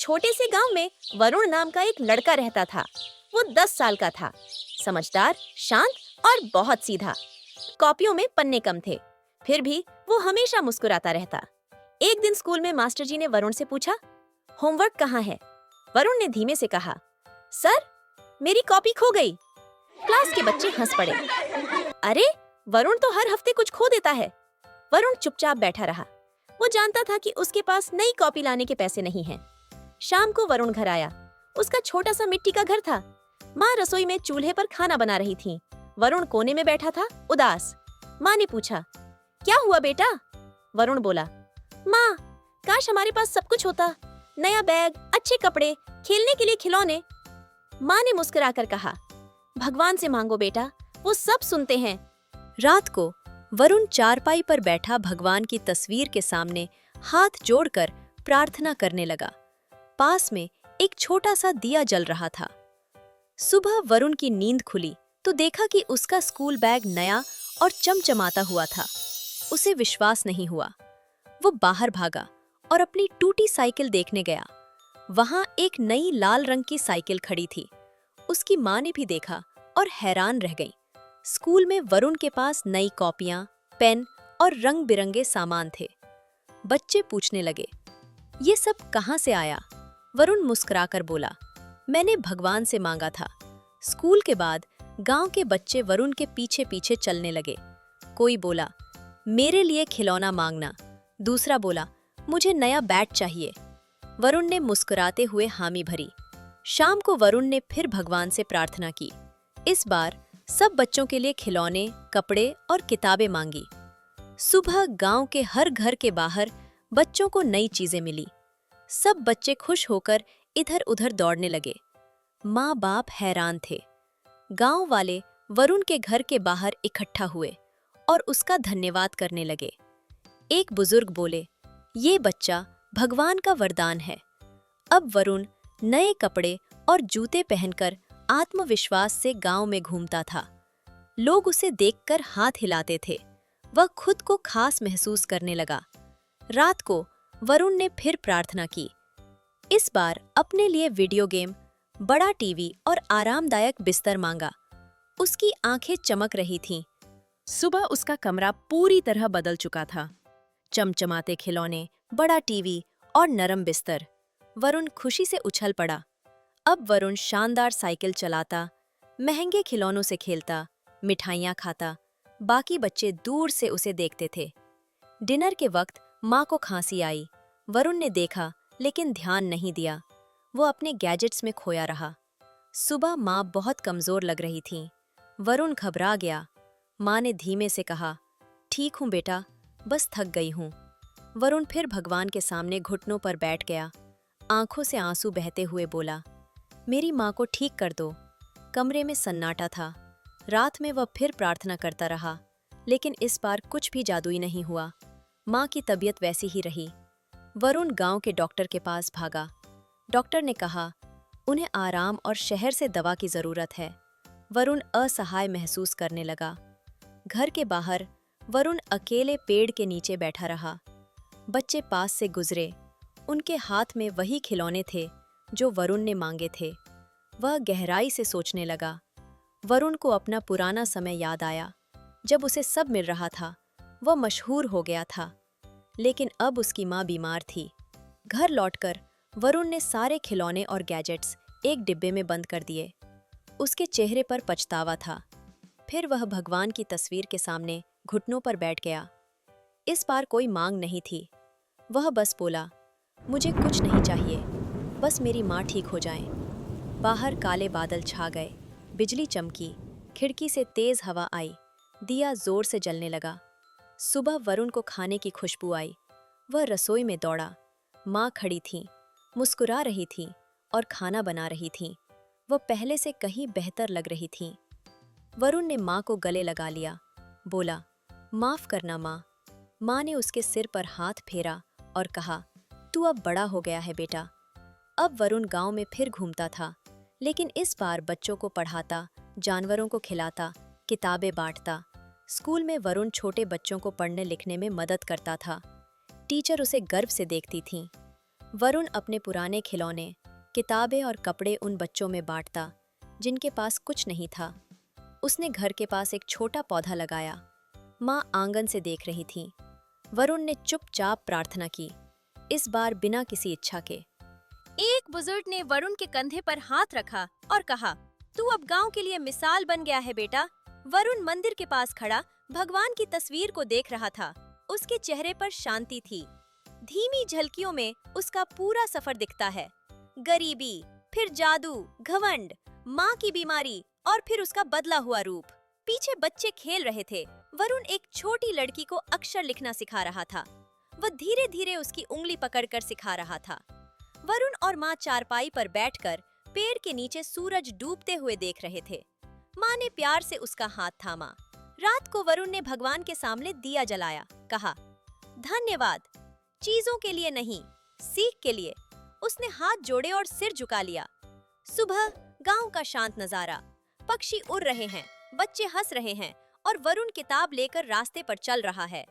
छोटे से गांव में वरुण नाम का एक लड़का रहता था। वो 10 साल का था, समझदार, शांत और बहुत सीधा। कॉपियों में पन्ने कम थे, फिर भी वो हमेशा मुस्कुराता रहता। एक दिन स्कूल में मास्टर जी ने वरुण से पूछा, होमवर्क कहाँ है? वरुण ने धीमे से कहा, सर, मेरी कॉपी खो गई। क्लास के बच्चे हंस पड़े। अरे, वरुण तो हर हफ्ते कुछ खो देता है। वरुण चुपचाप बैठा रहा। वो जानता था कि उसके पास नई कॉपी लाने के पैसे नहीं हैं। शाम को वरुण घर आया। उसका छोटा सा मिट्टी का घर था। माँ रसोई में चूल्हे पर खाना बना रही थी। वरुण कोने में बैठा था, उदास। माँ ने पूछा, क्या हुआ बेटा? वरुण बोला, माँ, काश हमारे पास सब कुछ होता, नया बैग, अच्छे कपड़े, खेलने के लिए खिलौने। माँ ने मुस्कुराकर कहा, भगवान से मांगो बेटा, वो सब सुनते हैं। रात को वरुण चारपाई पर बैठा भगवान की तस्वीर के सामने हाथ जोड़कर प्रार्थना करने लगा। पास में एक छोटा सा दिया जल रहा था। सुबह वरुण की नींद खुली तो देखा कि उसका स्कूल बैग नया और चमचमाता हुआ था। उसे विश्वास नहीं हुआ। वो बाहर भागा और अपनी टूटी साइकिल देखने गया। वहां एक नई लाल रंग की साइकिल खड़ी थी। उसकी माँ ने भी देखा और हैरान रह गई। स्कूल में वरुण के पास नई कॉपियां, पेन और रंग बिरंगे सामान थे। बच्चे पूछने लगे, ये सब कहाँ से आया? वरुण मुस्कुराकर बोला, मैंने भगवान से मांगा था। स्कूल के बाद गांव के बच्चे वरुण के पीछे पीछे चलने लगे। कोई बोला, मेरे लिए खिलौना मांगना। दूसरा बोला, मुझे नया बैट चाहिए। वरुण ने मुस्कुराते हुए हामी भरी। शाम को वरुण ने फिर भगवान से प्रार्थना की। इस बार सब बच्चों के लिए खिलौने, कपड़े और किताबें मांगी। सुबह गांव के हर घर के बाहर बच्चों को नई चीजें मिली। सब बच्चे खुश होकर इधर-उधर दौड़ने लगे। माँ बाप हैरान थे। गांव वाले वरुण के घर के बाहर इकट्ठा हुए और उसका धन्यवाद करने लगे। एक बुजुर्ग बोले, ये बच्चा भगवान का वरदान है। अब वरुण नए कपड़े और जूते पहनकर आत्मविश्वास से गांव में घूमता था। लोग उसे देखकर हाथ हिलाते थे। वह खुद को खास महसूस करने लगा। रात को वरुण ने फिर प्रार्थना की। इस बार अपने लिए वीडियो गेम, बड़ा टीवी और आरामदायक बिस्तर मांगा। उसकी आंखें चमक रही थीं। सुबह उसका कमरा पूरी तरह बदल चुका था। चमचमाते खिलौने, बड़ा टीवी और नरम बिस्तर। वरुण खुशी से उछल पड़ा। अब वरुण शानदार साइकिल चलाता, महंगे खिलौनों से खेलता, मिठाइयाँ खाता। बाकी बच्चे दूर से उसे देखते थे। डिनर के वक्त माँ को खांसी आई। वरुण ने देखा लेकिन ध्यान नहीं दिया। वो अपने गैजेट्स में खोया रहा। सुबह माँ बहुत कमजोर लग रही थीं। वरुण घबरा गया। माँ ने धीमे से कहा, ठीक हूँ बेटा, बस थक गई हूँ। वरुण फिर भगवान के सामने घुटनों पर बैठ गया। आंखों से आंसू बहते हुए बोला, मेरी माँ को ठीक कर दो। कमरे में सन्नाटा था। रात में वह फिर प्रार्थना करता रहा, लेकिन इस बार कुछ भी जादुई नहीं हुआ। माँ की तबीयत वैसी ही रही। वरुण गांव के डॉक्टर के पास भागा। डॉक्टर ने कहा, उन्हें आराम और शहर से दवा की जरूरत है। वरुण असहाय महसूस करने लगा। घर के बाहर वरुण अकेले पेड़ के नीचे बैठा रहा। बच्चे पास से गुजरे। उनके हाथ में वही खिलौने थे जो वरुण ने मांगे थे। वह गहराई से सोचने लगा। वरुण को अपना पुराना समय याद आया, जब उसे सब मिल रहा था। वह मशहूर हो गया था, लेकिन अब उसकी माँ बीमार थी। घर लौटकर वरुण ने सारे खिलौने और गैजेट्स एक डिब्बे में बंद कर दिए। उसके चेहरे पर पछतावा था। फिर वह भगवान की तस्वीर के सामने घुटनों पर बैठ गया। इस बार कोई मांग नहीं थी। वह बस बोला, मुझे कुछ नहीं चाहिए, बस मेरी माँ ठीक हो जाए। बाहर काले बादल छा गए। बिजली चमकी। खिड़की से तेज हवा आई। दिया जोर से जलने लगा। सुबह वरुण को खाने की खुशबू आई। वह रसोई में दौड़ा। माँ खड़ी थी, मुस्कुरा रही थी और खाना बना रही थी। वह पहले से कहीं बेहतर लग रही थी। वरुण ने माँ को गले लगा लिया। बोला, माफ करना माँ। माँ ने उसके सिर पर हाथ फेरा और कहा, तू अब बड़ा हो गया है बेटा। अब वरुण गांव में फिर घूमता था, लेकिन इस बार बच्चों को पढ़ाता, जानवरों को खिलाता, किताबें बांटता। स्कूल में वरुण छोटे बच्चों को पढ़ने लिखने में मदद करता था। टीचर उसे गर्व से देखती थीं। वरुण अपने पुराने खिलौने, किताबें और कपड़े उन बच्चों में बांटता जिनके पास कुछ नहीं था। उसने घर के पास एक छोटा पौधा लगाया। माँ आंगन से देख रही थी। वरुण ने चुपचाप प्रार्थना की, इस बार बिना किसी इच्छा के। एक बुजुर्ग ने वरुण के कंधे पर हाथ रखा और कहा, तू अब गांव के लिए मिसाल बन गया है बेटा। वरुण मंदिर के पास खड़ा भगवान की तस्वीर को देख रहा था। उसके चेहरे पर शांति थी। धीमी झलकियों में उसका पूरा सफर दिखता है। गरीबी, फिर जादू, घमंड, माँ की बीमारी और फिर उसका बदला हुआ रूप। पीछे बच्चे खेल रहे थे। वरुण एक छोटी लड़की को अक्षर लिखना सिखा रहा था। वह धीरे धीरे उसकी उंगली पकड़कर सिखा रहा था। वरुण और माँ चारपाई पर बैठकर पेड़ के नीचे सूरज डूबते हुए देख रहे थे। माँ ने प्यार से उसका हाथ थामा। रात को वरुण ने भगवान के सामने दिया जलाया, कहा, धन्यवाद, चीजों के लिए नहीं, सीख के लिए। उसने हाथ जोड़े और सिर झुका लिया। सुबह गांव का शांत नजारा, पक्षी उड़ रहे हैं, बच्चे हंस रहे हैं और वरुण किताब लेकर रास्ते पर चल रहा है।